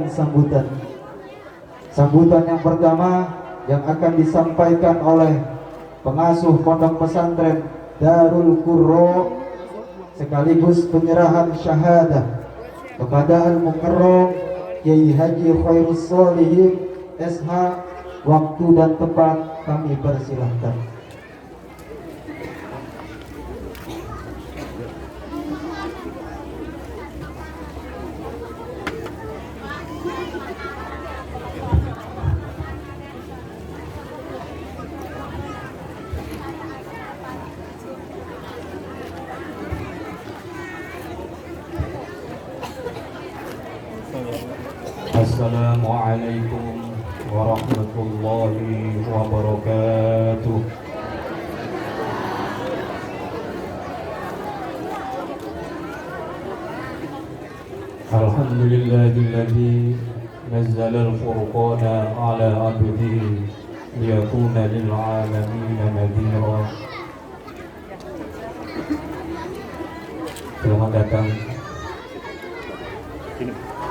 sambutan. Sambutan yang pertama yang akan disampaikan oleh pengasuh pondok pesantren Darul Qurra sekaligus penyerahan syahadah kepada Al-Mukarram Kiai Haji Khairus Sholihin SH. Waktu dan tempat kami persilahkan. Assalamualaikum warahmatullahi wabarakatuh. Alhamdulillahilladzi nazzala al-furqana ala abdihi liyakuna lil alamin nadhira. Selamat datang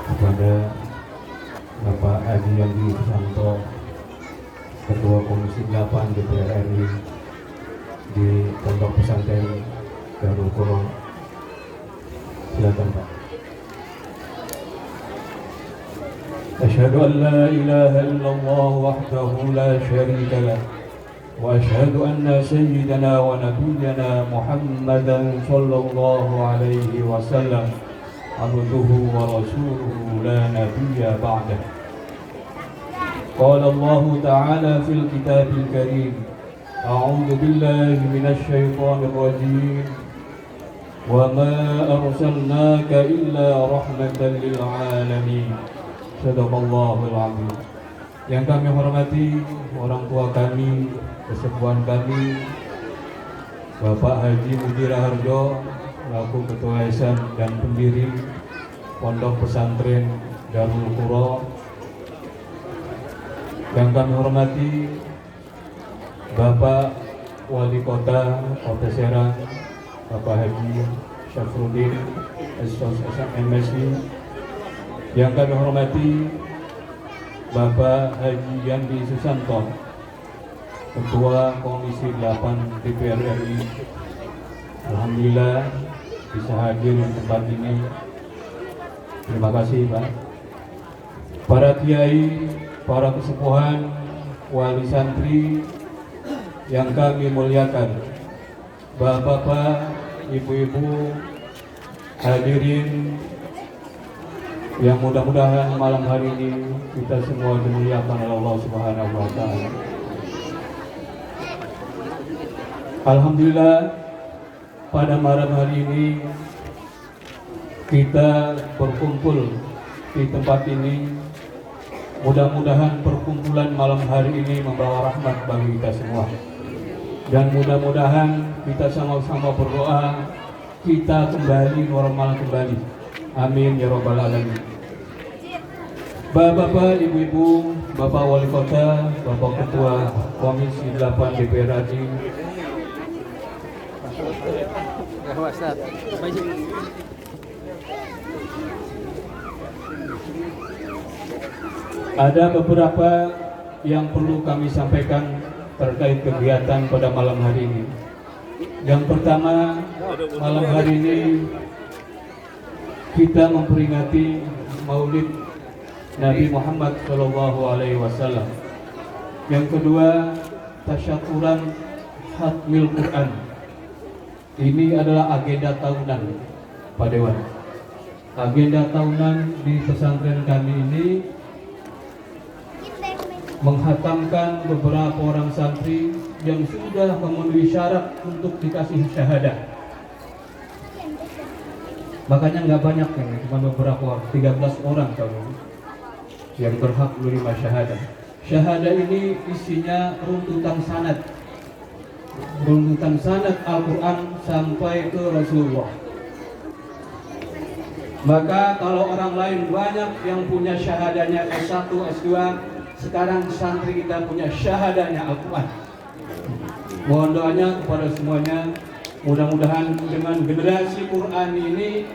kepada Bapak Haji Yandi Susanto, Ketua Komisi 8 DPR RI di Pondok Pesantren Darul Qurra. Silakan Pak. Asyhadu an la ilaha illallah wahdahu la syarika lah wa asyhadu anna sayyidana wa nabiyyana Muhammadan sallallahu alaihi wasallam abduhu wa rasuluhu la nabiyya ba'dah. Qala Allah ta'ala fil kitabil karim, a'udzu billahi minasy syaithanir rajim, wa ma arsalnaka illa rahmatan lil alamin. Sadaqallahul azim. Yang kami hormati orang tua kami, kesepuhan kami, Bapak Haji Muji Raharjo selaku Ketua Yayasan dan pendiri Pondok Pesantren Darul Qurra. Yang kami hormati Bapak Wali Kota Kota Serang, Bapak Haji Syafruddin MSI. Yang kami hormati Bapak Haji Yandi Susanto, Ketua Komisi 8 DPR RI. Alhamdulillah bisa hadir di tempat ini. Terima kasih Pak. Para kiai, para kesepuhan, wali santri yang kami muliakan, bapak-bapak, ibu-ibu, hadirin yang mudah-mudahan malam hari ini kita semua dimuliakan oleh Allah Subhanahu wa taala. Alhamdulillah pada malam hari ini kita berkumpul di tempat ini. Mudah-mudahan perkumpulan malam hari ini membawa rahmat bagi kita semua. Dan mudah-mudahan kita sama-sama berdoa kita kembali normal kembali. Amin ya rabbal alamin. Bapak-bapak, ibu-ibu, Bapak Wali Kota, Bapak Ketua Komisi 8 DPR RI, ada beberapa yang perlu kami sampaikan terkait kegiatan pada malam hari ini. Yang pertama, malam hari ini kita memperingati Maulid Nabi Muhammad SAW. Yang kedua, tasyakuran Khatmil Quran. Ini adalah agenda tahunan Pak Dewan. Agenda tahunan di pesantren kami ini menghatamkan beberapa orang santri yang sudah memenuhi syarat untuk dikasih syahadah. Makanya nggak banyak yang cuma beberapa, 13 orang kalau yang berhak menerima syahadah. Syahadah ini isinya runtutan sanad Al-Quran sampai ke Rasulullah. Maka kalau orang lain banyak yang punya syahadahnya S1, S2, sekarang santri kita punya syahadahnya Al-Quran. Mohon doanya kepada semuanya, mudah-mudahan dengan generasi Quran ini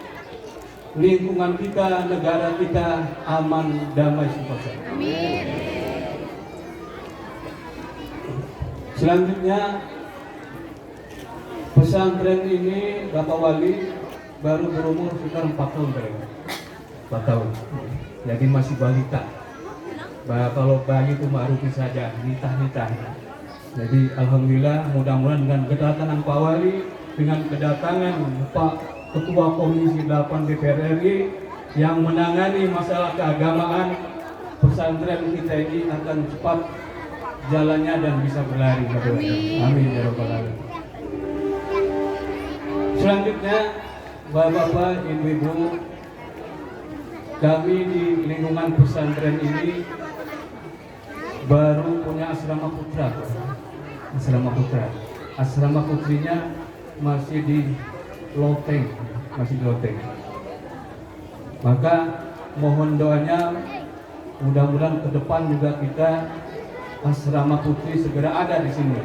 lingkungan kita, negara kita aman, damai, sentosa. Selanjutnya, pesantren ini Bapak Wali baru berumur sekitar 4 tahun mereka. 4 tahun. Jadi masih balita. Kalau bayi itu ma'rufi saja, nitah-nitah. Jadi alhamdulillah, mudah-mudahan dengan kedatangan Pak Wali, dengan kedatangan Pak Ketua Komisi 8 DPR RI yang menangani masalah keagamaan, pesantren kita ini akan cepat jalannya dan bisa berlari. Amin ya rabbal alamin. Selanjutnya, Bapak-bapak, ibu-ibu, kami di lingkungan pesantren ini baru punya asrama putra. Asrama putra. Asrama putrinya masih di Loteng, Maka mohon doanya, mudah-mudahan ke depan juga kita asrama putri segera ada di sini.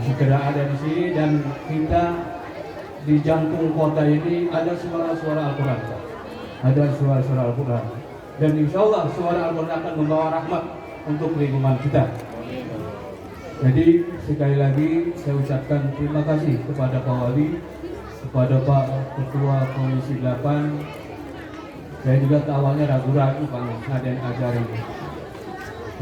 Segera ada di sini, dan kita di jantung kota ini ada suara-suara Al-Quran. Ada suara-suara Al-Quran. Dan insya Allah suara Al-Quran akan membawa rahmat untuk lingkungan kita. Jadi sekali lagi saya ucapkan terima kasih kepada Pak Wali, kepada Pak Ketua Komisi 8. Saya juga awalnya ragu-ragu Pak ngadain acara ini.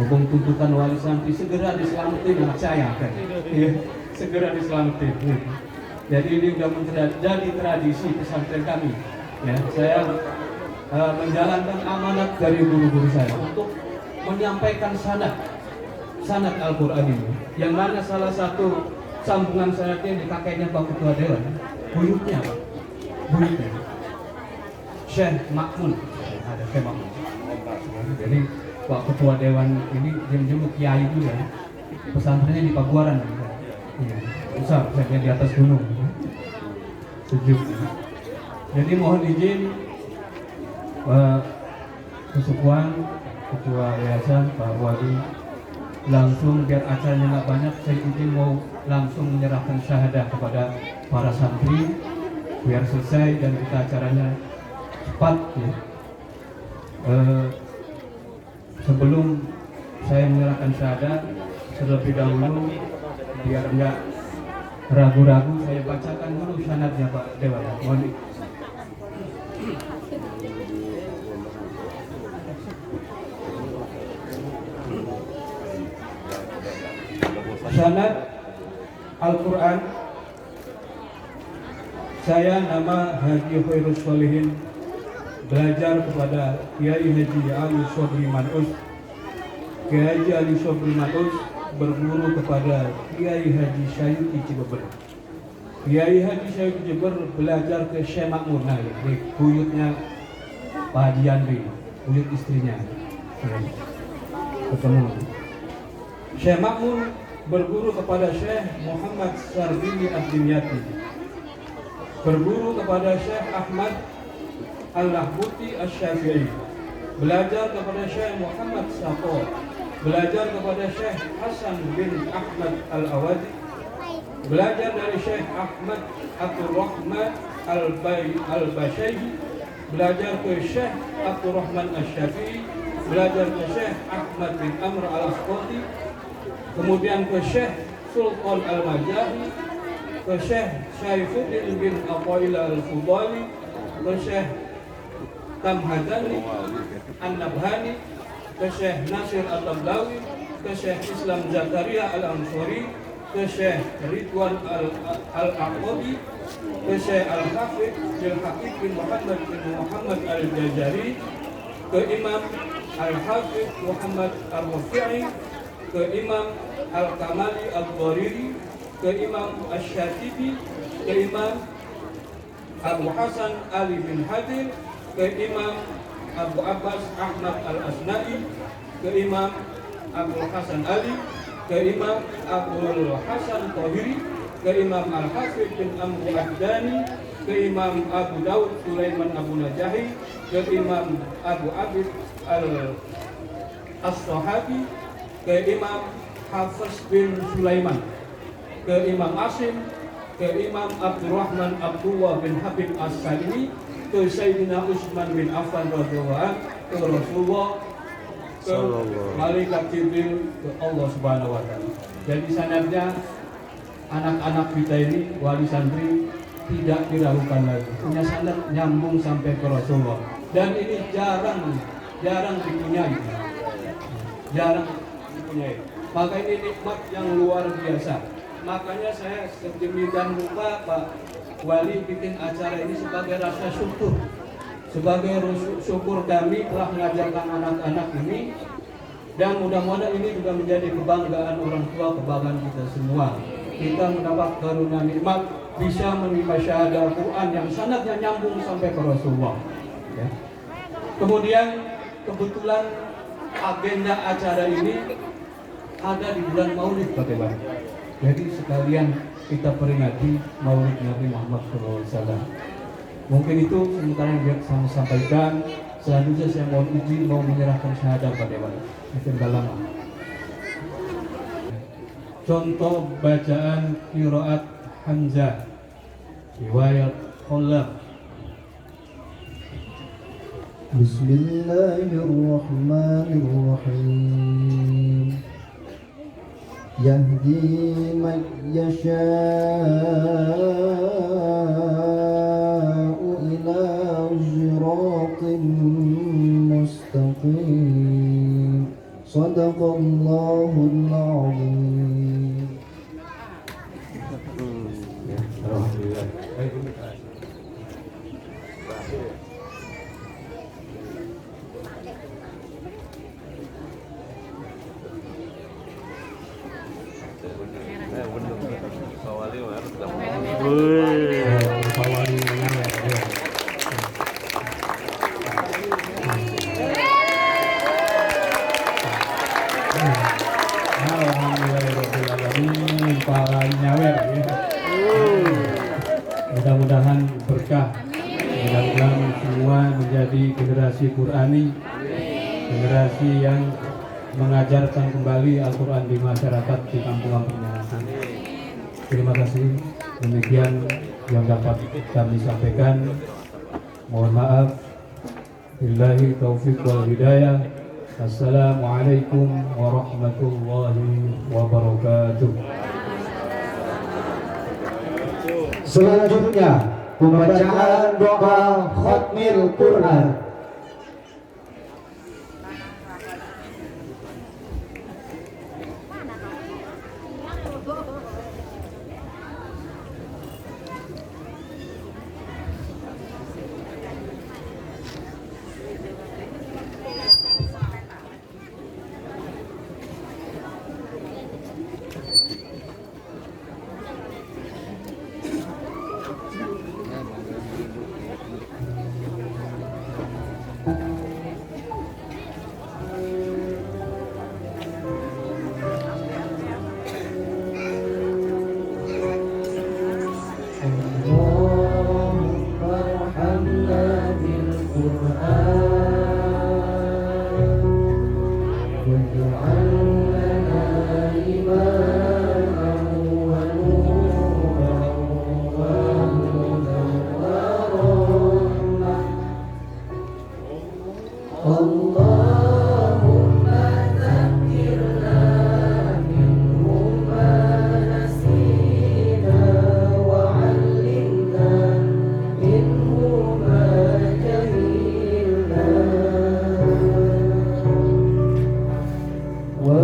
Hukum tuntutan wali santri segera diselamatin anak saya kan? Ya, segera diselamatin. Jadi ini sudah menjadi tradisi pesantren kami. Ya, saya menjalankan amanat dari guru-guru saya untuk menyampaikan sanad Al-Quran ini, yang mana salah satu sambungan sanadnya di kakeknya Pak Ketua Dewan, buyutnya Pak, buyutnya Syekh Makmun, ada Syekh Makmun. Jadi Pak Ketua Dewan ini jemput kiai juga, pesantrennya di Pabuaran, ya, besar, saya di atas gunung, sejuk. Jadi mohon izin Pak Kesukuan, Ketua Yayasan, Pak Wali, langsung biar acaranya nggak banyak, saya izin mau langsung menyerahkan syahadah kepada para santri biar selesai dan kita acaranya cepat ya. Sebelum saya menyerahkan syahadah, terlebih dahulu biar nggak ragu-ragu, saya bacakan dulu sanadnya Pak Dewan. Mohon. Sanad Al-Quran. Saya nama Haji Khairus Sholihin, belajar kepada Kiai Haji Ali Sobri Manus. Kiai Haji Ali Sobri Manus berguru kepada Kiai Haji Syayuti Cibeber. Kiai Haji Syayuti Cibeber belajar ke Syekh Makmun. Nah, ini buyutnya Pak Haji Yandri, buyut istrinya. Ketemu. Syekh Makmun berguru kepada Syekh Muhammad Sardini Ad-Dimyati, berguru kepada Syekh Ahmad Al-Lahbuti Asy-Syafi'i, belajar kepada Syekh Muhammad Saqo, belajar kepada Syekh Hasan bin Ahmad Al-Awadi, belajar dari Syekh Ahmad Abdul Rahman Al-Bashayhi, belajar ke Syekh Abdul Rahman Asy-Syafi'i, belajar ke Syekh Ahmad bin Amr Al-Asqati, kemudian ke Syekh Sultan Al-Majahi, ke Syekh Syaifuddin bin Aqaila Al-Fudali, ke Syekh Tamhadani An-Nabhani, ke Syekh Nasir Al-Tablawi, ke Syekh Islam Zakaria Al-Ansari, ke Syekh Ridwan Al-Aqadi, ke Syekh Al-Hafidh Al-Haqib bin Muhammad Al-Jazari, ke Imam Al-Hafidh Muhammad Al-Rafi'i, ke Imam Al-Kamali Al-Dhariri, ke Imam Asy-Syatibi, ke Imam Abu Hasan Ali bin Hadir, ke Imam Abu Abbas Ahmad Al-Asna'i, ke Imam Abu Hasan Ali, ke Imam Abu Hasan Tahiri, ke Imam Al-Hafidh bin Amr Ad-Dani, ke Imam Abu Daud Sulaiman Abu Najahi, ke Imam Abu Abid As-Sahabi, ke Imam Hafiz bin Sulaiman, ke Imam Asim, ke Imam Abdurrahman Abdullah bin Habib As-Salimi, ke Sayyidina Utsman bin Affan radhiyallahu anhu, ke Rasulullah, ke Malaikat Jibril, ke Allah Subhanahu wa taala. Jadi sanadnya anak-anak kita ini wali santri tidak diragukan lagi, punya sanad nyambung sampai ke Rasulullah, dan ini jarang dipunyai, maka ini nikmat yang luar biasa. Makanya saya sedemikian rupa Pak Wali bikin acara ini sebagai rasa syukur, kami telah mengajarkan anak-anak ini, dan mudah-mudahan ini juga menjadi kebanggaan orang tua, kebanggaan kita semua. Kita mendapat karunia nikmat bisa menerima syahadah Al-Quran yang sanadnya nyambung sampai ke Rasulullah. Ya. Kemudian kebetulan agenda acara ini ada di bulan Maulid bagaimana? Jadi sekalian kita peringati Maulid Nabi Muhammad SAW. Mungkin itu sementara yang saya sampaikan. Selanjutnya saya mohon izin mau menyerahkan syahadah pada Wali. Mungkin lama. Contoh bacaan qiraat Hamzah, riwayat Khalaf. Bismillahirrahmanirrahim. Yahdi man yasha'u ila siratin mustaqim. Sadaqallahul azim. Alhamdulillah. Mudah-mudahan berkah, mudah-mudahan semua menjadi generasi Qurani, generasi yang mengajarkan kembali Al-Quran di masyarakat di kampung-kampung nanti. Terima kasih. Demikian yang dapat kami sampaikan. Mohon maaf. Billahi taufiq wal hidayah. Assalamualaikum warahmatullahi wabarakatuh. Selanjutnya pembacaan doa khatmil Quran. Wa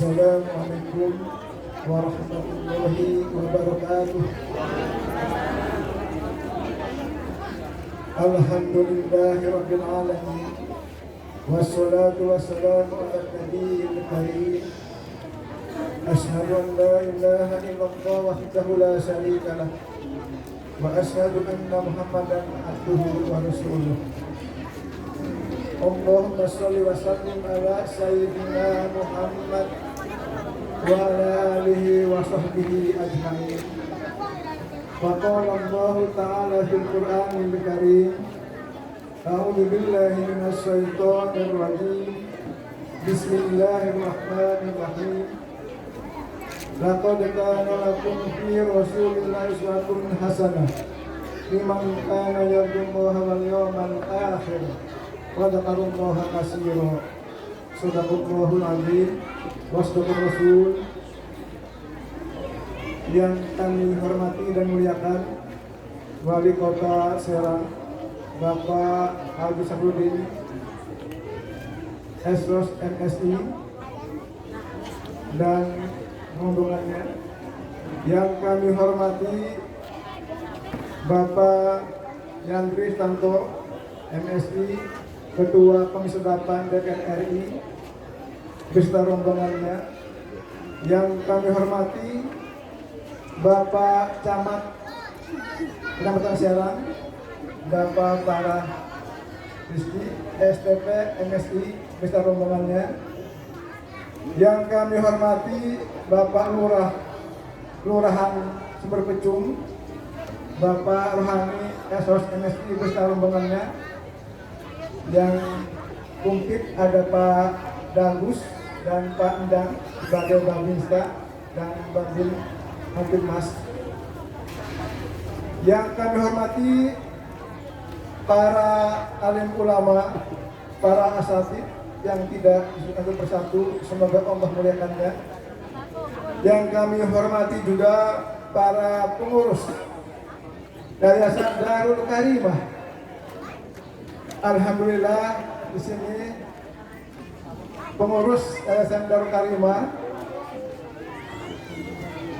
Assalamualaikum warahmatullahi wabarakatuh. Alhamdulillahirabbil alamin. Wassalatu wassalamu ala nabiyil karim. Asyhadu an la ilaha illallah wahdahu la syarika lah. Wa asyhadu anna Muhammadan abduhu wa rasuluh. Allahumma shalli wa sallim ala sayyidina Muhammad wa ala alihi wa sahbihi ajma'in. Wa qala Allah ta'ala fil Qur'anil Karim, a'udzu billahi minasy syaithanir rajim. Bismillahirrahmanirrahim. Laqad kana lakum fi Rasulillahi uswatun hasanah liman kana yarjullaha wal yawmal akhir wa dzakarallaha katsiran. Shadaqallahul azim. Wasdaqur rasul. Yang kami hormati dan muliakan Wali Kota Serang Bapak Haji Sahrudin Esros MSI dan rombongannya. Yang kami hormati Bapak Yandri Stanto MSI, Ketua Komisi 8 DPR RI beserta rombongannya. Yang kami hormati Bapak Camat Kecamatan Serang, Bapak Farah Rizky STP MSI beserta rombongannya. Yang kami hormati Bapak Lurah Kelurahan Sumberpecung, Bapak Rohani SOS MSI beserta rombongannya. Yang kumpit ada Pak Dangus dan Pak Endang sebagai Babinsa dan Babin Hakim Mas. Yang kami hormati para alim ulama, para asatidz yang tidak satu persatu, semoga Allah muliakannya. Yang kami hormati juga para pengurus Yayasan Darul Karimah. Alhamdulillah di sini pengurus Yayasan Darul Karimah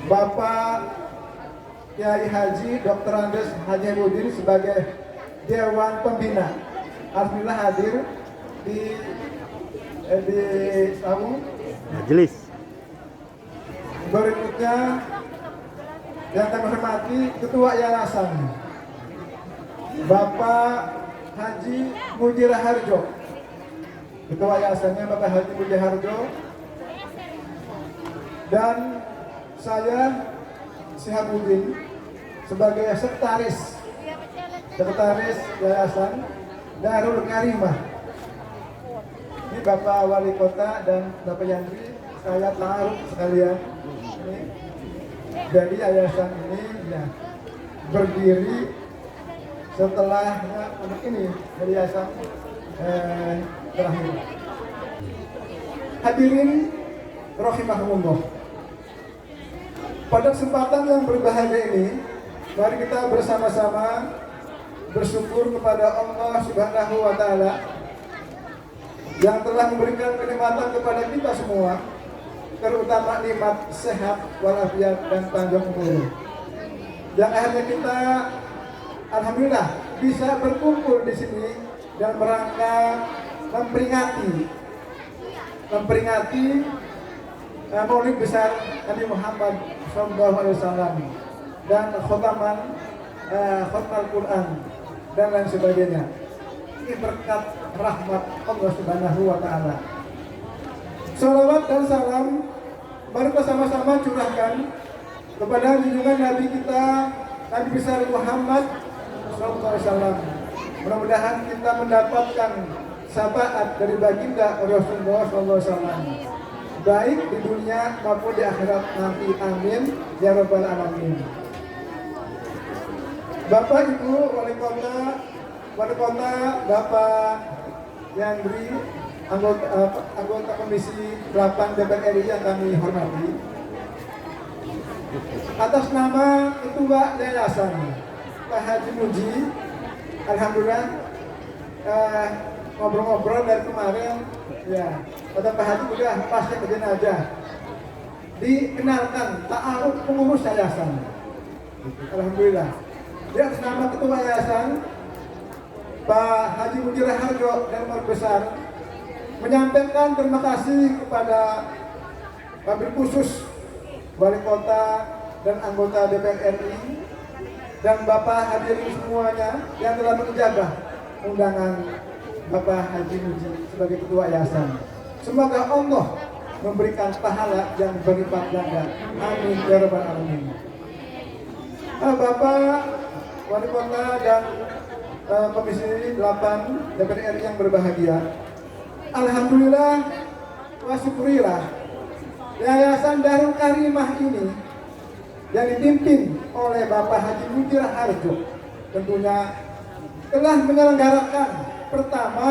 Bapak Kiai Haji Dr. Andes Haji Budin sebagai Dewan Pembina. Alhamdulillah hadir di Saung Majelis. Berikutnya yang kami hormati Ketua Yayasan Bapak Haji Mujira Harjo. Ketua Yayasannya Bapak Haji Mujira Harjo. Dan saya Syihabuddin sebagai sekretaris Yayasan Darul Karimah. Ini Bapak Wali Kota dan Bapak Yandri, saya taruh sekalian. Ini dari yayasan ini ya, berdiri setelahnya anak ini dari yayasan terakhir. Hadirin rahimahumullah. Pada kesempatan yang berbahagia ini, mari kita bersama-sama bersyukur kepada Allah Subhanahu wa Ta'ala yang telah memberikan kenikmatan kepada kita semua, terutama nikmat sehat, walafiat dan panjang umur. Yang akhirnya kita alhamdulillah bisa berkumpul di sini dan merangka memperingati Maulid besar Nabi Muhammad SAW dan khotaman khotmal Quran dan lain sebagainya. Ini berkat rahmat Allah Subhanahu wa Ta'ala. Salawat dan salam mari kita sama-sama curahkan kepada junjungan Nabi kita, Nabi besar Muhammad SAW. Mudah-mudahan kita mendapatkan syafaat dari baginda Rasulullah SAW, baik di dunia maupun di akhirat nanti. Amin ya rabbal alamin. Bapak Ibu Wali Kota Bapak Yandri, anggota Komisi 8 DPR RI yang kami hormati, atas nama Ketua Yayasan Pak Haji Muji, alhamdulillah ngobrol-ngobrol dari kemarin ya, kata Pak Haji udah pasti ke jenazah dikenalkan ta'aruf pengurus yayasan. Alhamdulillah. Di atas nama ketua yayasan Pak Haji Muji Raharjo dan Mar Besar menyampaikan terima kasih kepada wabil khusus wali kota dan anggota DPR RI dan Bapak hadirin semuanya yang telah menjaga undangan Bapak Haji Muji sebagai ketua yayasan. Semoga Allah memberikan pahala yang berlipat ganda. Amin ya rabbal alamin. Bapak wali kota dan Komisi 8 DPR RI yang berbahagia, alhamdulillah wa syukurillah, Yayasan Darul Karimah ini yang dipimpin oleh Bapak Haji Muji Raharjo tentunya telah menyelenggarakan pertama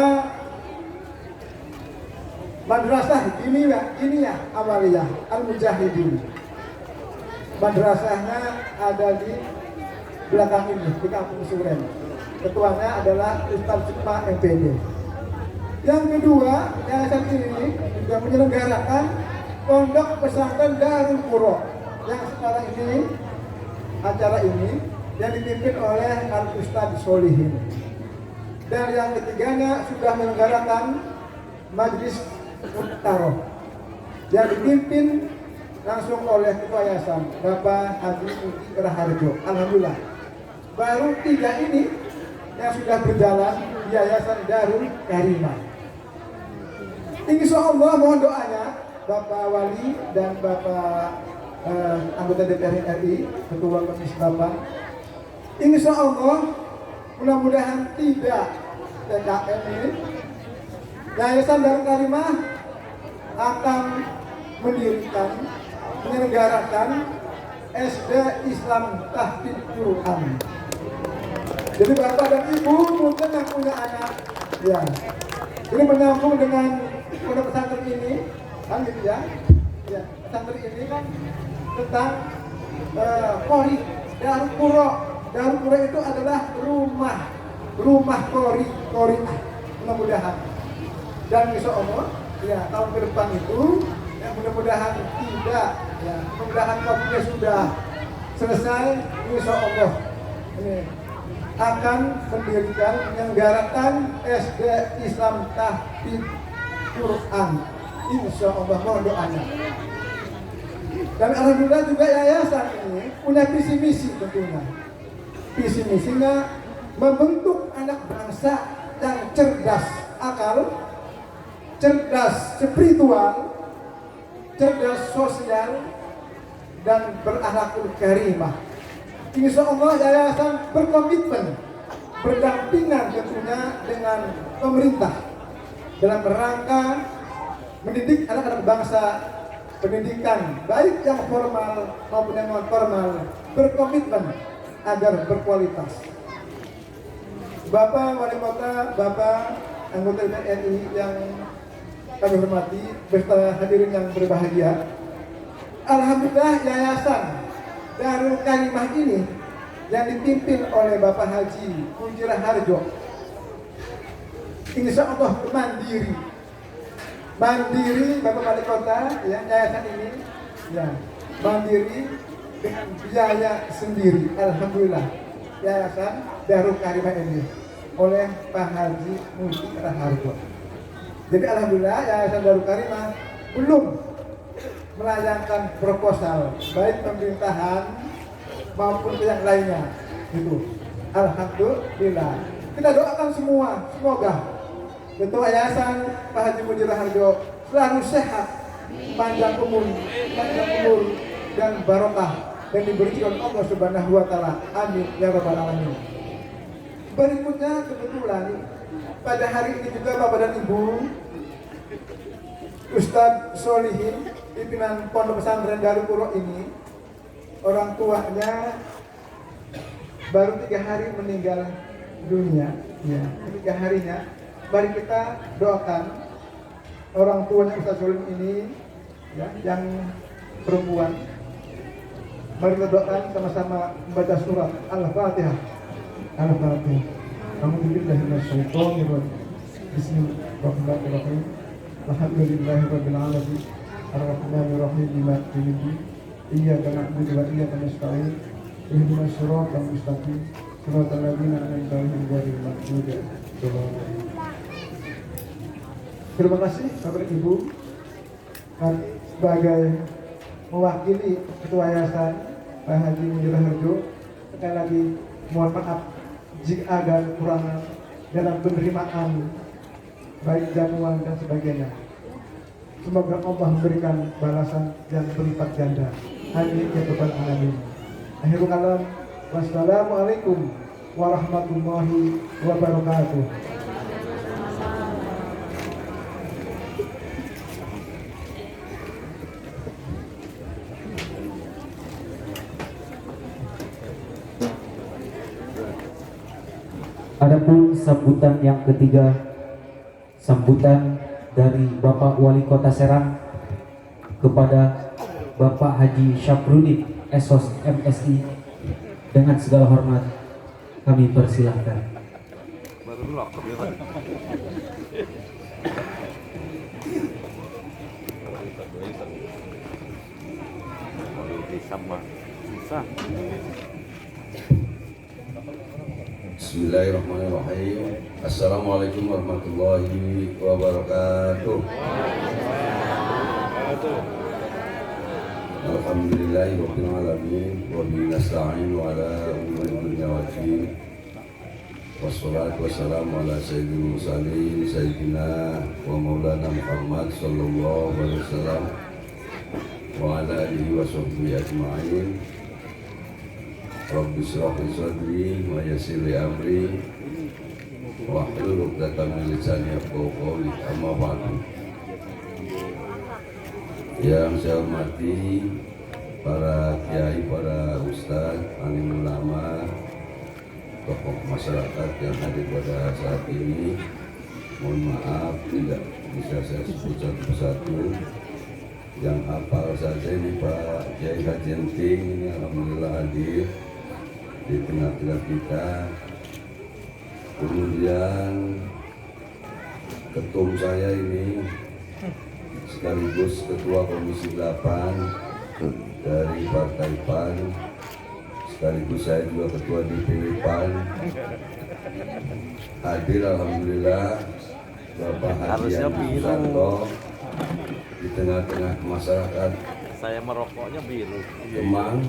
Madrasah Diniyah Awaliyah Al-Mujahidin. Madrasahnya ada di belakang ini, di Kampung Suren. Ketuanya adalah Ustaz Sukma MPD. Yang kedua, yayasan ini juga menyelenggarakan Pondok Pesantren Darul Qur'an yang sekarang ini acara ini yang dipimpin oleh Al Ustaz Solihin. Dan yang ketiganya sudah menyelenggarakan Majlis Muttaroh yang dipimpin langsung oleh Ketua Yayasan Bapak Haji Muji Raharjo. Alhamdulillah, baru 3 ini yang sudah berjalan di Yayasan Darul Karimah. Insya Allah mohon doanya Bapak Wali dan Bapak anggota DPR RI, Ketua Komisi 8. Insya Allah mudah-mudahan tidak TKM ini Yayasan Darul Karimah akan mendirikan, menyelenggarakan SD Islam Tahfidz Quran. Jadi Bapak dan Ibu mungkin yang punya anak, ya, ini menyambung dengan pondok pesantren ini, kan gitu ya. Ya, pesantren ini kan tentang Qori Darul Qur'an. Darul Qur'an itu adalah rumah Qori, mudah-mudahan. Dan insya Allah, ya tahun ke depan itu, ya mudah-mudahan tidak, ya mudah-mudahan COVID sudah selesai, insya Allah ini akan mendirikan, menyelenggarakan SD Islam Tahfidz Quran. Insya Allah, mohon doanya. Dan alhamdulillah juga yayasan ini punya visi misi tentunya. Visi misinya membentuk anak bangsa yang cerdas akal, cerdas spiritual, cerdas sosial, dan berakhlakul karimah. Insya Allah yayasan berkomitmen berdampingan tentunya dengan pemerintah dalam rangka mendidik anak-anak bangsa, pendidikan baik yang formal maupun yang non formal, berkomitmen agar berkualitas. Bapak Wali Kota, Bapak anggota DPR RI yang kami hormati, beserta hadirin yang berbahagia, alhamdulillah yayasan Darul Karimah ini yang dipimpin oleh Bapak Haji Muji Raharjo, insya Allah mandiri Bapak Wali Kota, ya, yayasan ini ya mandiri dengan biaya sendiri. Alhamdulillah yayasan Darul Karimah ini oleh Pak Haji Muji Raharjo. Jadi alhamdulillah yayasan Darul Karimah belum melayangkan proposal baik pemerintahan maupun yang lainnya itu. Alhamdulillah, kita doakan semua, semoga Ketua Yayasan Pak Haji Muji Raharjo selalu sehat, panjang umur dan barokah, dan diberikan Allah Subhanahu wa taala. Amin ya rabbal alamin. Berikutnya kebetulan pada hari ini juga Bapak dan Ibu Ustaz Solihin, pimpinan Pondok Pesantren Darul Qur'an ini, orang tuanya baru 3 hari meninggal dunia, ya, 3 harinya. Mari kita doakan orang tuanya Ustaz Solihin ini, ya, yang perempuan. Mari kita doakan sama-sama membaca surat Al-Fatihah. Al-Fatihah. Alhamdulillah minasyaitonir rajim. Bismillahirrahmanirrahim. Alhamdulillahirabbil alamin. Ar-Rahmanir-Rahim Maliki Yaumiddin. Iyyaka na'budu wa iyyaka nasta'in. Ihdinas siratal mustaqim. Siratal ladzina an'amta 'alaihim ghairil maghdubi 'alaihim. Terima kasih Bapak Ibu. Dan sebagai mewakili Ketua Yayasan Pak Haji Munir Harjo, sekali lagi mohon maaf jika ada kekurangan dalam penerimaan baik jamuan dan sebagainya. Semoga Allah memberikan balasan yang berlipat ganda. Amin ya rabbal alamin. Akhirul kalam. Wassalamualaikum warahmatullahi wabarakatuh. Adapun sambutan yang ketiga, sambutan dari Bapak Wali Kota Serang kepada Bapak Haji Syafruddin Esos MSI, dengan segala hormat kami persilahkan. Bismillahirrahmanirrahim. Assalamualaikum warahmatullahi wabarakatuh. Alhamdulillahirabbil alamin wa bihi nasta'in ala umuri dunya waddin. Wassalatu wassalamu ala sayyidil mursalin sayyidina wa maulana Muhammad sallallahu alaihi wasallam wa ala alihi wa sahbihi ajma'in. Rabbi shrah li sadri wa yassir li amri wahlul 'uqdatam min lisani yafqahu qawli. Amma ba'du. Yang saya hormati para kiai, para ustadz, alim ulama, tokoh masyarakat yang hadir pada saat ini, mohon maaf tidak bisa saya sebut satu persatu. Yang hafal saja ini Pak Kiai Haji Enting, ini alhamdulillah hadir di tengah-tengah kita. Kemudian ketum saya ini sekaligus ketua Komisi 8 dari Partai PAN, sekaligus saya juga ketua DPW PAN. Hadir alhamdulillah Bapak Haji Susanto di tengah-tengah masyarakat. Saya merokoknya biru. Kemang.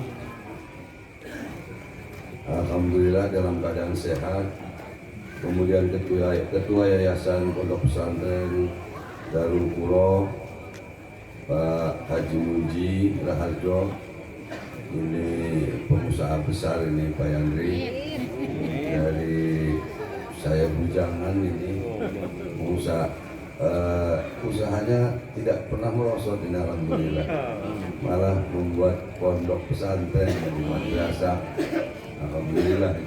Alhamdulillah dalam keadaan sehat. Kemudian ketua Yayasan Pondok Pesantren Darul Qura Pak Haji Munji Raharjo, ini pengusaha besar ini Pak Yandri, dari saya bujangan ini pengusaha, usahanya tidak pernah merosot ini alhamdulillah, malah membuat pondok pesantren di madrasah alhamdulillah.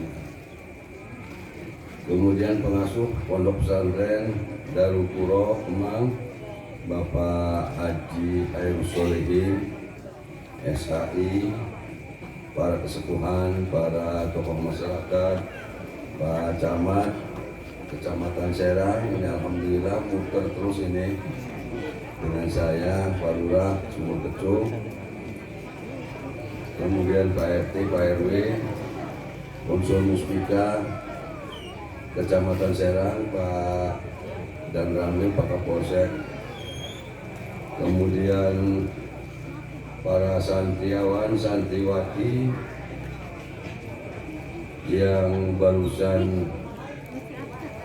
Kemudian pengasuh pondok pesantren Darul Qura Kemang Bapak Haji Hairus Solihin SHI, para kesepuhan, para tokoh masyarakat, Pak Camat Kecamatan Serang, ini alhamdulillah muter terus ini dengan saya, Pak Lurah Sumur Keco, kemudian Pak RT, Pak RW, Unsur Muspika Kecamatan Serang, Pak Dan Ramil, Pak Kapolsek, kemudian para santriawan, santriwati yang barusan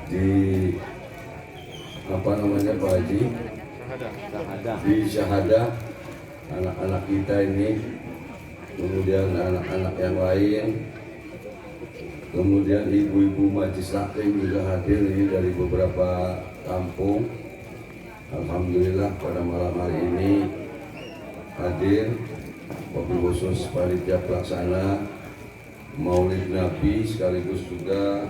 di apa namanya Pak Haji, di syahadah anak-anak kita ini, kemudian anak-anak yang lain, kemudian ibu-ibu majlis taklim juga hadir ini dari beberapa kampung. Alhamdulillah pada malam hari ini hadir wabil khusus panitia pelaksana Maulid Nabi sekaligus juga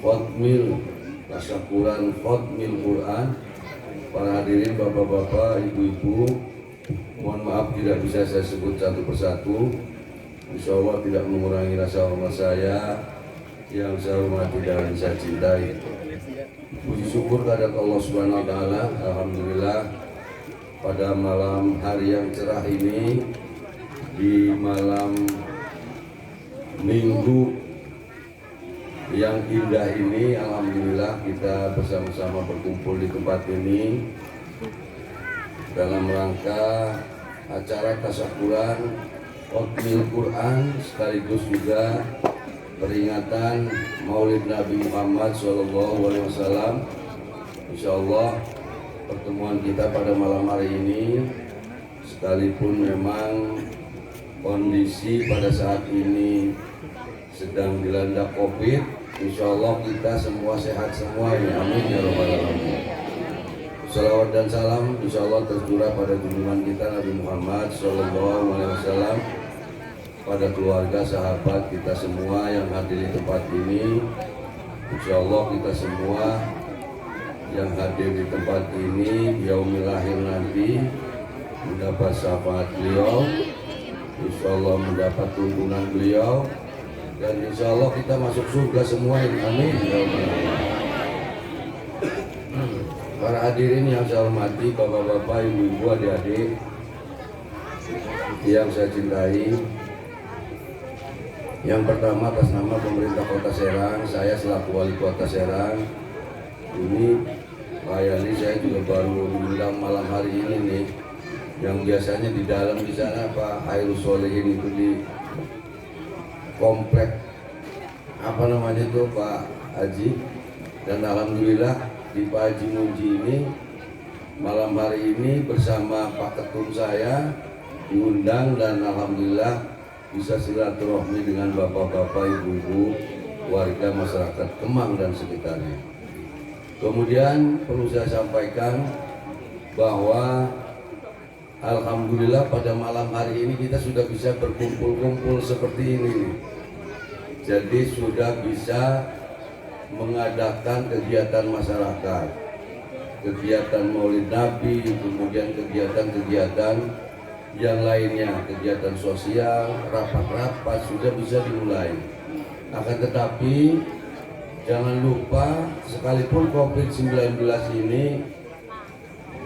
khotmil tasyakuran khotmil Quran. Para hadirin bapak-bapak, ibu-ibu, mohon maaf tidak bisa saya sebut satu persatu. Insya Allah tidak mengurangi rasa hormat saya yang saya hormati dan saya cintai. Puji syukur kepada Allah Subhanahu wa taala, alhamdulillah pada malam hari yang cerah ini, di malam Minggu yang indah ini, alhamdulillah kita bersama-sama berkumpul di tempat ini dalam rangka acara tasyakuran Qatmil Quran sekaligus juga peringatan Maulid Nabi Muhammad SAW. Insyaallah pertemuan kita pada malam hari ini, sekalipun memang kondisi pada saat ini sedang dilanda COVID, insyaallah kita semua sehat semua ya, amin ya rabbal alamin. Salawat dan salam insyaallah tercurah pada junjungan kita Nabi Muhammad SAW, pada keluarga sahabat kita semua yang hadir di tempat ini. Insyaallah kita semua yang hadir di tempat ini yaumil lahir nanti mendapat syafaat beliau, insyaallah mendapat tuntunan beliau, dan insyaallah kita masuk surga semua ini, amin ya rabbal alamin. Para hadirin yang saya hormati, bapak-bapak, ibu-ibu, adik-adik yang saya cintai, yang pertama atas nama pemerintah Kota Serang, saya selaku wali Kota Serang ini, Pak Yani, saya juga baru diundang malam hari ini nih. Yang biasanya di dalam di sana Pak Hairul Solehin itu di komplek apa namanya itu Pak Haji, dan alhamdulillah di Pak Haji Munji ini malam hari ini bersama Pak Ketum saya diundang, dan alhamdulillah bisa silaturahmi dengan bapak-bapak, ibu-ibu, warga masyarakat Kemang dan sekitarnya. Kemudian perlu saya sampaikan bahwa alhamdulillah pada malam hari ini kita sudah bisa berkumpul-kumpul seperti ini. Jadi sudah bisa mengadakan kegiatan masyarakat, kegiatan Maulid Nabi, kemudian kegiatan-kegiatan yang lainnya, kegiatan sosial, rapat-rapat sudah bisa dimulai. Akan tetapi jangan lupa, sekalipun COVID-19 ini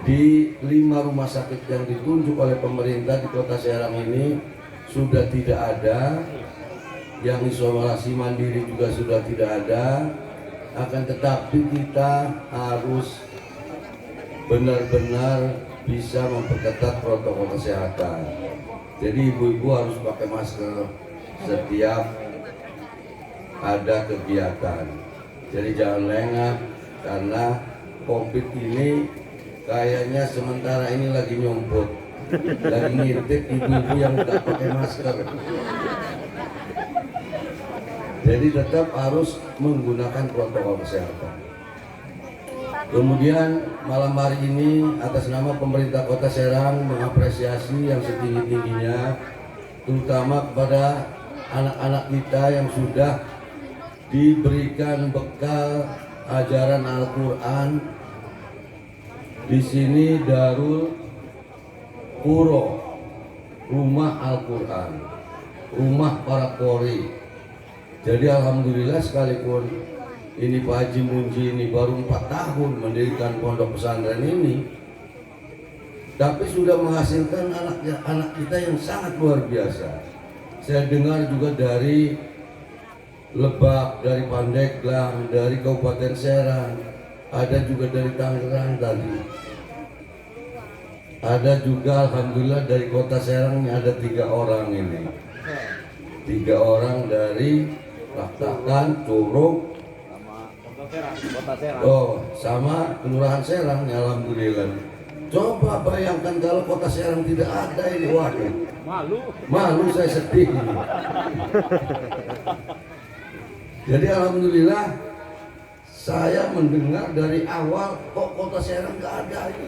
di 5 rumah sakit yang ditunjuk oleh pemerintah di Kota Serang ini sudah tidak ada, yang isolasi mandiri juga sudah tidak ada. Akan tetapi kita harus benar-benar bisa memperketat protokol kesehatan. Jadi ibu-ibu harus pakai masker setiap ada kegiatan. Jadi jangan lengah, karena COVID ini kayaknya sementara ini lagi nyompot, lagi ngintip ibu-ibu yang tidak pakai masker. Jadi tetap harus menggunakan protokol kesehatan. Kemudian malam hari ini atas nama pemerintah Kota Serang mengapresiasi yang setinggi-tingginya, terutama kepada anak-anak kita yang sudah diberikan bekal ajaran Al-Quran. Di sini Darul Quro, rumah Al-Quran, rumah para qori. Jadi alhamdulillah, sekalipun ini Pak Haji Munji ini baru 4 tahun mendirikan pondok pesantren ini, tapi sudah menghasilkan anak kita yang sangat luar biasa. Saya dengar juga dari Lebak, dari Pandeglang, dari Kabupaten Serang, ada juga dari Tangerang tadi. Ada juga alhamdulillah dari Kota Serang ada 3 orang ini. 3 orang dari Laktakan, Curug, oh, sama Kelurahan Serang, ya alhamdulillah. Coba bayangkan kalau Kota Serang tidak ada ini, waduh. Malu saya sedih ini. Jadi alhamdulillah saya mendengar dari awal kok Kota Serang nggak ada ini.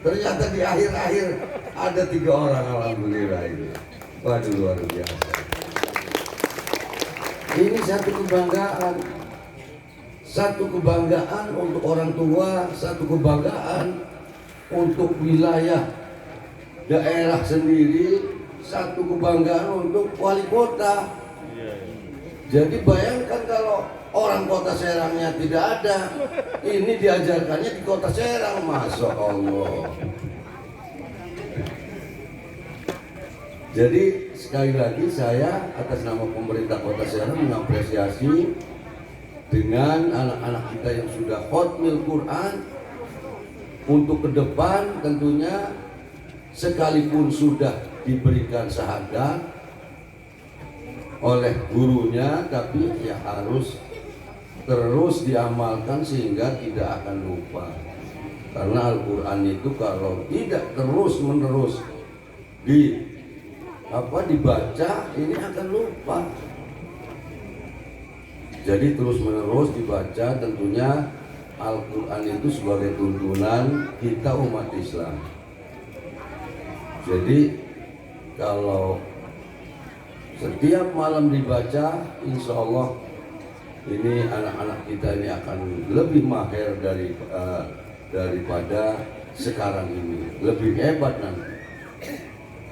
Ternyata di akhir-akhir ada 3 orang, alhamdulillah ini. Waduh, luar biasa. Ini satu kebanggaan untuk orang tua, satu kebanggaan untuk wilayah daerah sendiri, satu kebanggaan untuk wali kota. Jadi bayangkan kalau orang Kota Serangnya tidak ada, ini diajarkannya di Kota Serang, masya Allah. Jadi sekali lagi saya atas nama pemerintah Kota Serang mengapresiasi dengan anak-anak kita yang sudah hotmil Quran untuk ke depan tentunya sekalipun sudah diberikan syahadat oleh gurunya, tapi ya harus terus diamalkan sehingga tidak akan lupa. Karena Al-Quran itu kalau tidak terus-menerus dibaca, ini akan lupa. Jadi terus-menerus dibaca, tentunya Al-Quran itu sebagai tuntunan kita umat Islam. Jadi kalau setiap malam dibaca, insya Allah ini anak-anak kita ini akan lebih mahir daripada sekarang ini, lebih hebat nanti.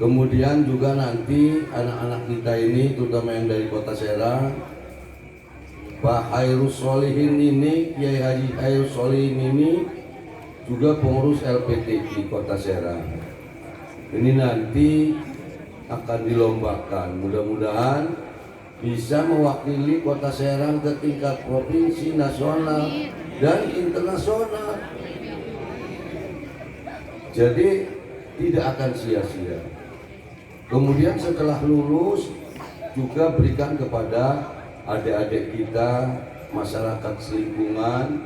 Kemudian juga nanti anak-anak kita ini, terutama yang dari Kota Serang, Pak Hairus Solihin ini, Kiai Haji Hairus Solihin ini juga pengurus LPTI Kota Serang. Ini nanti akan dilombakan, mudah-mudahan bisa mewakili Kota Serang ke tingkat provinsi, nasional, dan internasional. Jadi tidak akan sia-sia. Kemudian setelah lulus juga berikan kepada adik-adik kita, masyarakat selingkungan,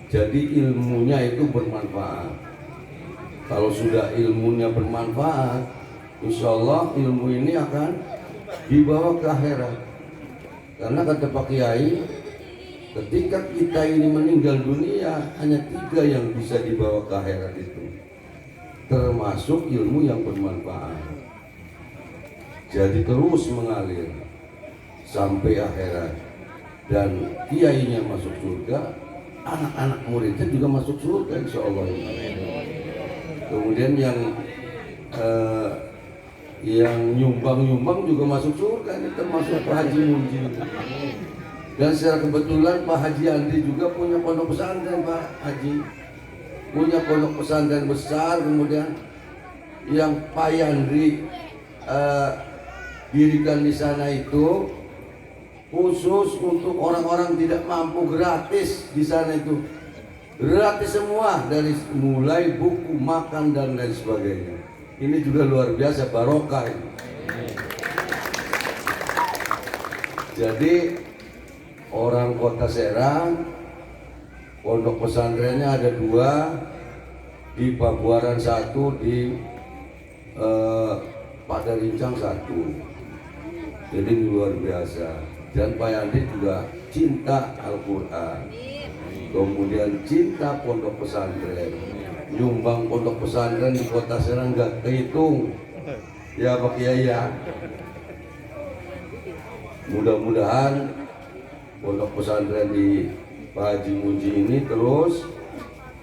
jadi ilmunya itu bermanfaat. Kalau sudah ilmunya bermanfaat, insya Allah ilmu ini akan dibawa ke akhirat. Karena kata Pak Kiai, ketika kita ini meninggal dunia, hanya 3 yang bisa dibawa ke akhirat itu, termasuk ilmu yang bermanfaat. Jadi terus mengalir sampai akhirat, dan kiainya masuk surga, anak-anak muridnya juga masuk surga insya Allah. Kemudian yang nyumbang juga masuk surga, ini termasuk Pak Haji Munji. Dan secara kebetulan Pak Haji Andri juga punya pondok pesantren, Pak Haji punya pondok pesantren besar. Kemudian yang Pak Yandri dirikan di sana itu khusus untuk orang-orang tidak mampu, gratis di sana itu, gratis semua, dari mulai buku, makan dan lain sebagainya. Ini juga luar biasa, barokah ini. Jadi orang Kota Serang, pondok pesantrennya ada 2, di Pabuaran 1, di Padarincang 1. Jadi ini luar biasa. Dan Pak Yandi juga cinta Al-Quran, kemudian cinta pondok pesantren, nyumbang pondok pesantren di Kota Serang nggak kehitung ya Pak Kiai ya. Mudah-mudahan pondok pesantren di Pak Haji Munji ini terus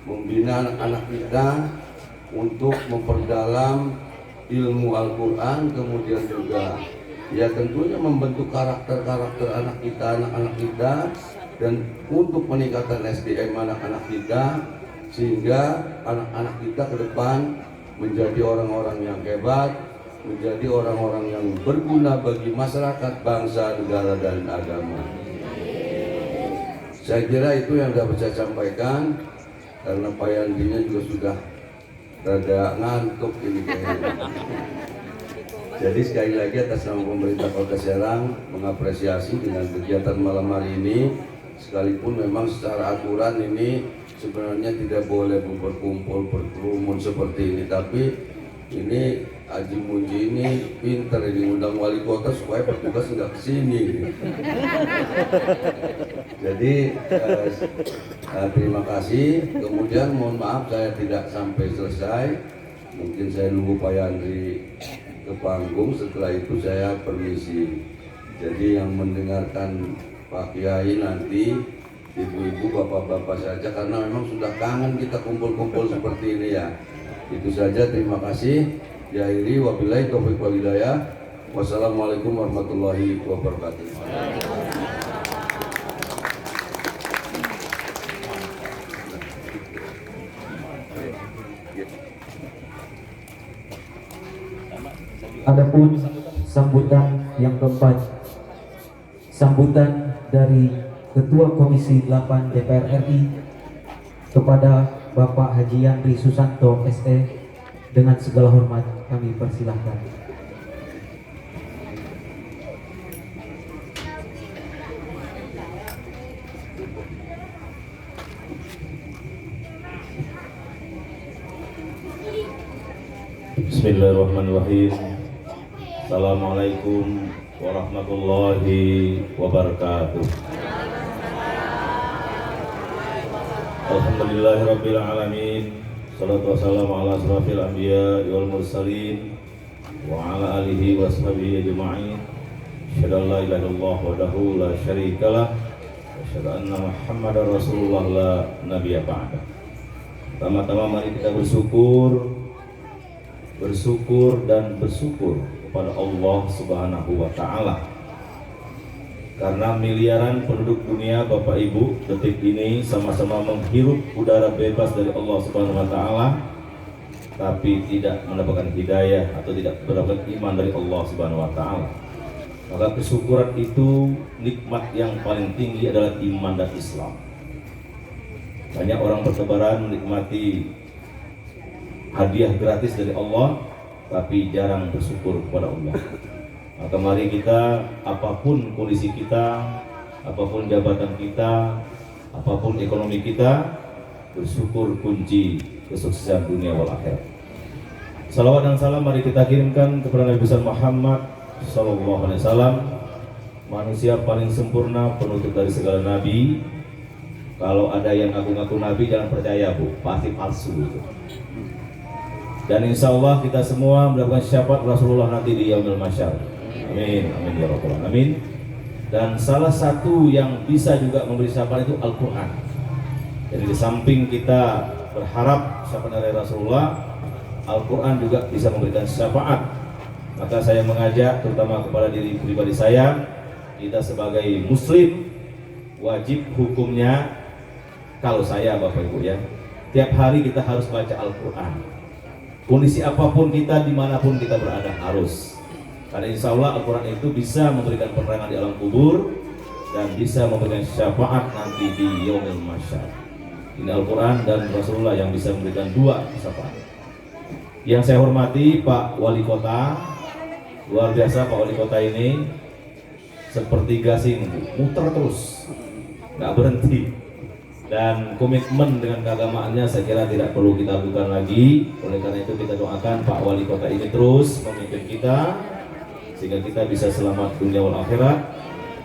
membina anak-anak kita untuk memperdalam ilmu Al-Quran, kemudian juga ya tentunya membentuk karakter anak-anak kita, dan untuk peningkatan SDM anak-anak kita, sehingga anak-anak kita ke depan menjadi orang-orang yang hebat, menjadi orang-orang yang berguna bagi masyarakat, bangsa, negara, dan agama. Saya kira itu yang dapat saya sampaikan, karena Pak Yandinya juga sudah rada ngantuk ini kayaknya. Jadi sekali lagi atas nama pemerintah Kota Serang mengapresiasi dengan kegiatan malam hari ini, sekalipun memang secara aturan ini sebenarnya tidak boleh berkumpul berkerumun seperti ini, tapi ini Haji Munji ini pintar, ini undang wali kota supaya petugas nggak kesini. Jadi terima kasih. Kemudian mohon maaf saya tidak sampai selesai, mungkin saya nunggu Pak Yandri ke panggung, setelah itu saya permisi. Jadi yang mendengarkan Pak Kiai nanti ibu-ibu, bapak-bapak saja, karena memang sudah kangen kita kumpul-kumpul seperti ini ya. Itu saja, terima kasih. Diakhiri wabillahi taufiq wal hidayah. Wassalamualaikum warahmatullahi wabarakatuh. Adapun sambutan yang keempat, sambutan dari Ketua Komisi 8 DPR RI kepada Bapak Haji Yandri Susanto SE, dengan segala hormat kami persilahkan. Bismillahirrahmanirrahim. Assalamualaikum warahmatullahi wabarakatuh. Alhamdulillahirabbil alamin. Shalatu wassalamu ala asrofil anbiya wal mursalin wa ala alihi washabihi ajma'in. Asyhadu an la ilaha illallah wahdahu la syarikalah wa asyhadu anna Muhammadar Rasulullah la nabiyya ba'da. Pertama-tama mari kita bersyukur dan bersyukur kepada Allah Subhanahu wa taala. Karena miliaran penduduk dunia Bapak Ibu detik ini sama-sama menghirup udara bebas dari Allah Subhanahu wa taala, tapi tidak mendapatkan hidayah atau tidak mendapatkan iman dari Allah Subhanahu wa taala. Maka kesyukuran itu nikmat yang paling tinggi adalah iman dan Islam. Banyak orang bertebaran menikmati hadiah gratis dari Allah, tapi jarang bersyukur kepada Allah. Maka mari kita, apapun kondisi kita, apapun jabatan kita, apapun ekonomi kita, bersyukur kunci kesuksesan dunia wal akhirat. Salawat dan salam mari kita kirimkan kepada Nabi besar Muhammad sallallahu alaihi wasallam, manusia paling sempurna, penutup dari segala nabi. Kalau ada yang ngaku-ngaku nabi, jangan percaya Bu, pasti palsu itu. Dan insya Allah kita semua mendapatkan syafaat Rasulullah nanti di yaumil mahsyar. Amin, amin ya rabbal alamin. Dan salah satu yang bisa juga memberi syafaat itu Al-Quran. Jadi di samping kita berharap syafaat dari Rasulullah, Al-Quran juga bisa memberikan syafaat. Maka saya mengajak terutama kepada diri pribadi saya, kita sebagai muslim wajib hukumnya, kalau saya Bapak Ibu ya, tiap hari kita harus baca Al-Quran. Kondisi apapun kita, dimanapun kita berada harus. Karena insya Allah Al-Quran itu bisa memberikan penerangan di alam kubur dan bisa memberikan syafaat nanti di yaumil mahsyar. Ini Al-Quran dan Rasulullah yang bisa memberikan dua syafaat. Yang saya hormati Pak Wali Kota, luar biasa Pak Wali Kota ini seperti gasing, muter terus, nggak berhenti. Dan komitmen dengan keagamaannya saya kira tidak perlu kita lakukan lagi. Oleh karena itu kita doakan Pak Wali Kota ini terus memimpin kita sehingga kita bisa selamat dunia wal akhirat.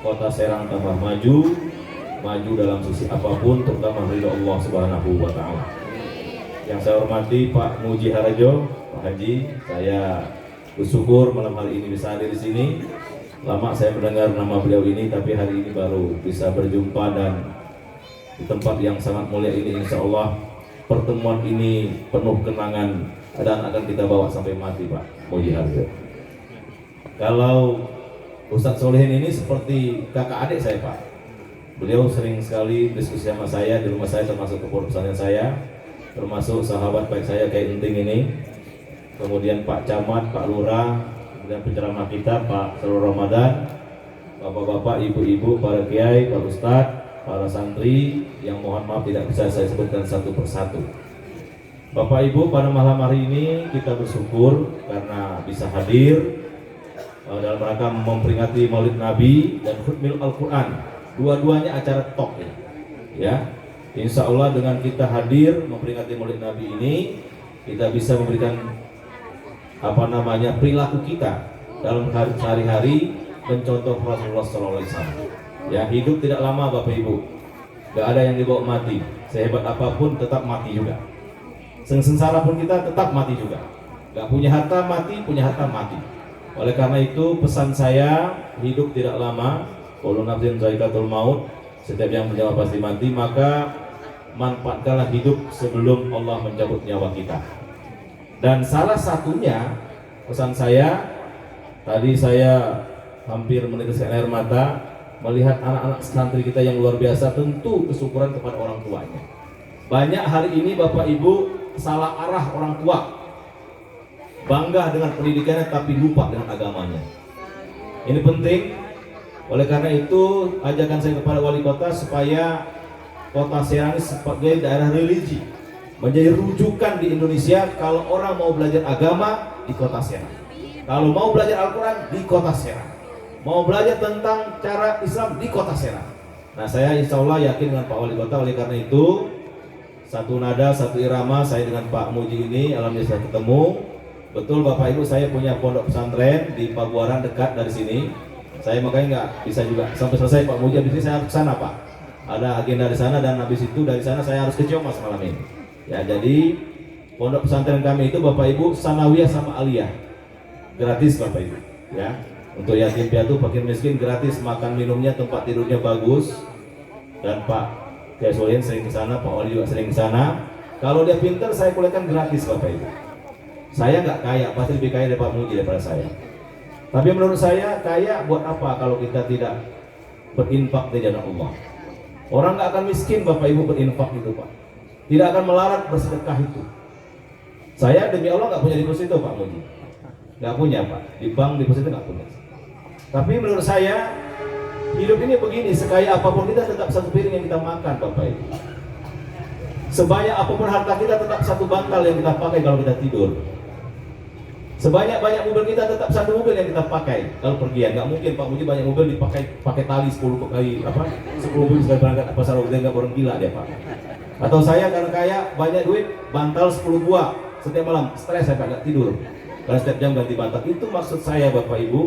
Kota Serang tambah maju dalam sisi apapun, terutama ridho Allah Subhanahu wa taala. Yang saya hormati Pak Muji Harajo, Pak Haji, saya bersyukur malam hari ini bisa hadir di sini. Lama saya mendengar nama beliau ini, tapi hari ini baru bisa berjumpa dan di tempat yang sangat mulia ini. Insya Allah pertemuan ini penuh kenangan dan akan kita bawa sampai mati Pak Muji Harjo. Kalau Ustadz Solihin ini seperti kakak adik saya Pak. Beliau sering sekali diskusi sama saya di rumah saya, termasuk kebun pesantren saya, termasuk sahabat baik saya kayak Enting ini. Kemudian Pak Camat, Pak Lurah, kemudian penceramah kita Pak Selalu Ramadan, bapak-bapak, ibu-ibu, para kiai, para ustadz, para santri yang mohon maaf tidak bisa saya sebutkan satu persatu. Bapak Ibu, pada malam hari ini kita bersyukur karena bisa hadir dalam rangka memperingati Maulid Nabi dan Khutmil Al-Quran. Dua-duanya acara top ya. Insya Allah dengan kita hadir memperingati Maulid Nabi ini, kita bisa memberikan perilaku kita dalam sehari-hari mencontoh Rasulullah SAW. Ya, hidup tidak lama Bapak Ibu, gak ada yang dibawa mati. Sehebat apapun tetap mati juga. Sengsara pun kita tetap mati juga. Gak punya harta mati, punya harta mati. Oleh karena itu pesan saya, hidup tidak lama. Kullu nafsin dha'iqatul maut. Setiap yang menjawab pasti mati. Maka manfaatkanlah hidup sebelum Allah mencabut nyawa kita. Dan salah satunya pesan saya, tadi saya hampir meneteskan air mata melihat anak-anak santri kita yang luar biasa, tentu kesyukuran kepada orang tuanya. Banyak hari ini Bapak Ibu salah arah orang tua. bangga dengan pendidikannya tapi lupa dengan agamanya. Ini penting. Oleh karena itu, ajakan saya kepada wali kota supaya Kota Serang sebagai daerah religi menjadi rujukan di Indonesia. Kalau orang mau belajar agama di Kota Serang, kalau mau belajar Al-Quran di Kota Serang, mau belajar tentang cara Islam di Kota Serang. Nah, saya insya Allah yakin dengan Pak Wali Kota. Oleh karena itu, satu nada, satu irama saya dengan Pak Muji ini, alhamdulillah saya ketemu. Betul Bapak Ibu, saya punya pondok pesantren di Pabuaran dekat dari sini. Saya makanya nggak bisa juga sampai selesai Pak Muji. Habis ini saya harus ke sana Pak. Ada agenda di sana dan habis itu dari sana saya harus ke Ciamas malam ini. Ya, jadi pondok pesantren kami itu Bapak Ibu sanawiyah sama aliyah gratis Bapak Ibu. Ya, untuk yatim piatu, fakir miskin gratis, makan minumnya, tempat tidurnya bagus. Dan Pak Kiai Solihin sering ke sana, Pak Wali juga sering ke sana. Kalau dia pintar, saya kuliahkan gratis Bapak Ibu. Saya nggak kaya, pasti lebih kaya dari Pak Muji daripada saya. Tapi menurut saya, kaya buat apa kalau kita tidak berinfak di jalan Allah? Orang nggak akan miskin Bapak Ibu berinfak itu Pak. Tidak akan melarat bersedekah itu. Saya demi Allah nggak punya deposito Pak Muji. Nggak punya Pak. Di bank deposito nggak punya. Tapi menurut saya, hidup ini begini, sekaya apapun kita tetap satu piring yang kita makan Bapak Ibu. Sebanyak apapun harta kita tetap satu bantal yang kita pakai kalau kita tidur. Sebanyak-banyak mobil kita tetap satu mobil yang kita pakai kalau pergian. Nggak mungkin Pak Muji banyak mobil dipakai tali 10 kali 10 mobil sekali berangkat pasar udah nggak orang gila dia Pak. Atau saya karena kaya banyak duit bantal 10 buah setiap malam, stres saya nggak tidur karena setiap jam ganti bantal. Itu maksud saya Bapak Ibu.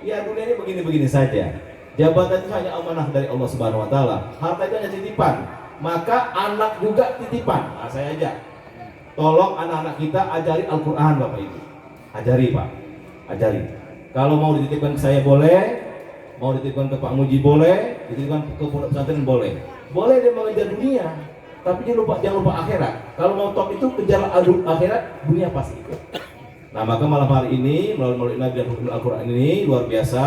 Ya dunia ini begini-begini saja. Jabatan itu hanya amanah dari Allah Subhanahu Wa Taala. Harta itu hanya titipan. Maka anak juga titipan. Nah, saya ajak. Tolong anak-anak kita ajari Al-Quran Bapak Ibu. Ajari Pak, ajari. Kalau mau dititipkan ke saya boleh, mau dititipkan ke Pak Muji boleh, dititipkan ke pondok pesantren boleh. Boleh dia mengejar dunia, tapi jangan lupa akhirat. Kalau mau top itu kejar akhirat, dunia pasti ikut. Nah maka malam hari ini melalui Nabi dan Hukum Al-Quran ini luar biasa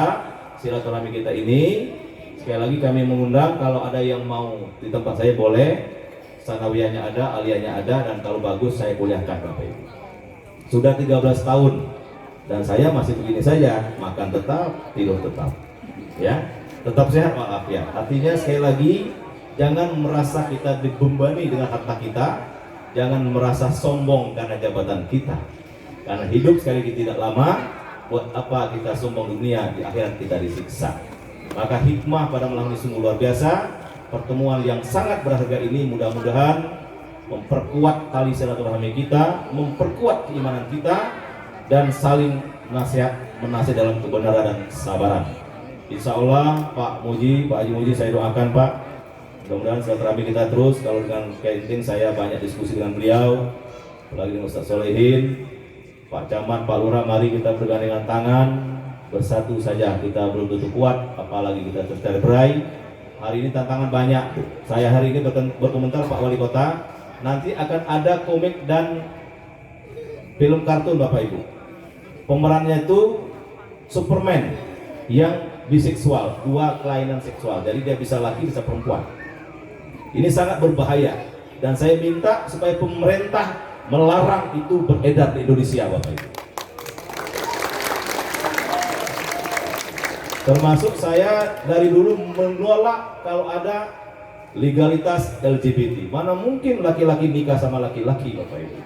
silaturahmi kita ini. Sekali lagi kami mengundang kalau ada yang mau di tempat saya boleh, sanawiyahnya ada, aliyahnya ada, dan kalau bagus saya kuliahkan Bapak Ibu. Sudah 13 tahun dan saya masih begini saja, makan tetap, tidur tetap, ya, tetap sehat walafiat. Artinya sekali lagi jangan merasa kita dibebani dengan harta kita, jangan merasa sombong karena jabatan kita, karena hidup sekali lagi tidak lama. Buat apa kita sombong dunia, di akhirat kita disiksa. Maka hikmah pada malam ini sungguh luar biasa. Pertemuan yang sangat berharga ini mudah-mudahan memperkuat tali silaturahmi kita, memperkuat keimanan kita, dan saling menasihat dalam kebenaran dan kesabaran. Insya Allah Pak Muji, Pak Haji Muji saya doakan Pak, mudah-mudahan silaturahmi kita terus. Kalau dengan Kaiting saya banyak diskusi dengan beliau, apalagi dengan Ustaz Solihin, Pak Camat, Pak Lurah, mari kita bergandengan tangan, bersatu saja. Kita belum tentu kuat, apalagi kita tercerai. Hari ini tantangan banyak. Saya hari ini berkomentar Pak Wali Kota, nanti akan ada komik dan film kartun Bapak Ibu. Pemerannya itu Superman yang biseksual, 2 kelainan seksual. Jadi dia bisa laki, bisa perempuan. Ini sangat berbahaya. Dan saya minta supaya pemerintah melarang itu beredar di Indonesia Bapak Ibu. Termasuk saya dari dulu menolak kalau ada legalitas LGBT. Mana mungkin laki-laki nikah sama laki-laki Bapak Ibu.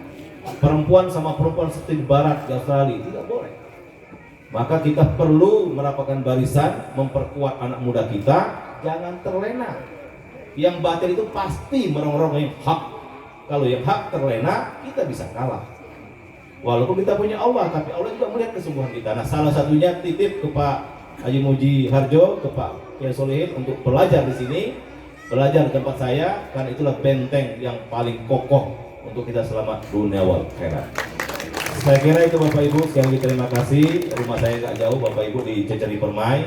Perempuan sama perempuan seperti di barat di Australia, tidak boleh. Maka kita perlu merapatkan barisan, memperkuat anak muda kita, jangan terlena. Yang batil itu pasti merongrong yang hak. Kalau yang hak terlena, kita bisa kalah. Walaupun kita punya Allah, tapi Allah juga melihat kesungguhan kita. Nah, salah satunya titip ke Pak Haji Muji Harjo, ke Pak Kiai Solihin untuk belajar di sini, belajar di tempat saya, karena itulah benteng yang paling kokoh untuk kita selamat dunia wal akhirat. Saya kira itu Bapak Ibu, sekali lagi terima kasih. Rumah saya nggak jauh Bapak Ibu, di Ceceri Permai.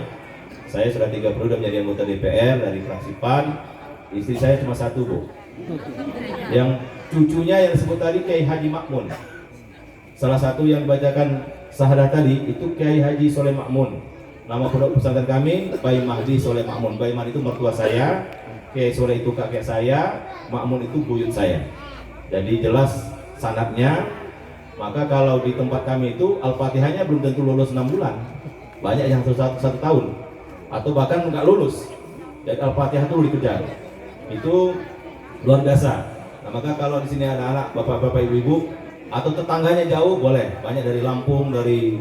Saya sudah 3 periode menjadi anggota DPR dari fraksi PAN. Istri saya cuma 1 Bu. Yang cucunya yang disebut tadi Kiai Haji Makmun. Salah satu yang dibacakan syahadah tadi itu Kiai Haji Soleh Makmun. Nama pondok pesantren kami Bayi Mahdi Soleh Makmun. Bayi Mahdi itu mertua saya, Kiai Soleh itu kakek saya, Makmun itu buyut saya. Jadi jelas sanadnya. Maka kalau di tempat kami itu Al-Fatihahnya belum tentu lulus 6 bulan. Banyak yang satu tahun atau bahkan nggak lulus. Jadi Al-Fatihah itu dikejar. Itu luar biasa. Nah, maka kalau di sini ada anak, bapak-bapak, ibu-ibu atau tetangganya jauh boleh. Banyak dari Lampung, dari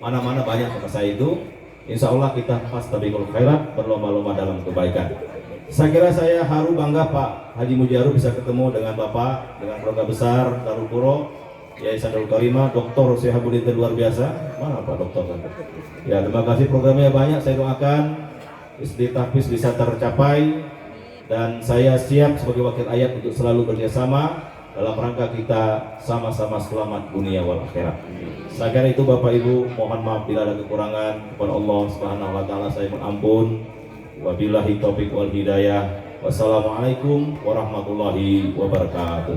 mana-mana banyak sama saya itu. Insya Allah kita fastabiqul khairat, berlomba-lomba dalam kebaikan. Saya kira saya haru bangga Pak Haji Mujaru bisa ketemu dengan Bapak, dengan keluarga besar Darul Quro, Yayasan Darul Karimah, Dr. Syihabuddin luar biasa. Mana Pak Dokter? Ya, terima kasih, programnya banyak. Saya doakan SD Tahfiz bisa tercapai dan saya siap sebagai wakil ayat untuk selalu kerjasama dalam rangka kita sama-sama selamat dunia wal akhirat. Saya kira itu Bapak Ibu, mohon maaf bila ada kekurangan. Kepada Allah Subhanahu wa taala saya mengampun. Wabillahi taufiq wal hidayah. Wassalamualaikum warahmatullahi wabarakatuh.